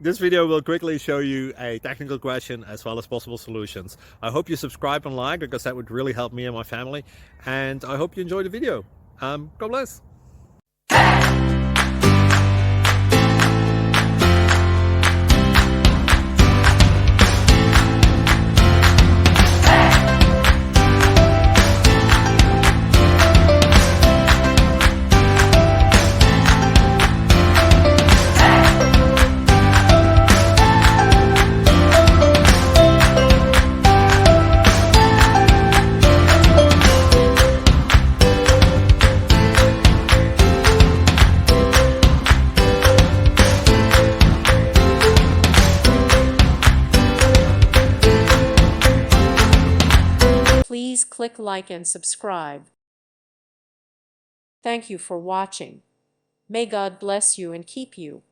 This video will quickly show you a technical question as well as possible solutions. I hope you subscribe and like, because that would really help me and my family. And I hope you enjoy the video. God bless. Please click like and subscribe. Thank you for watching. May God bless you and keep you.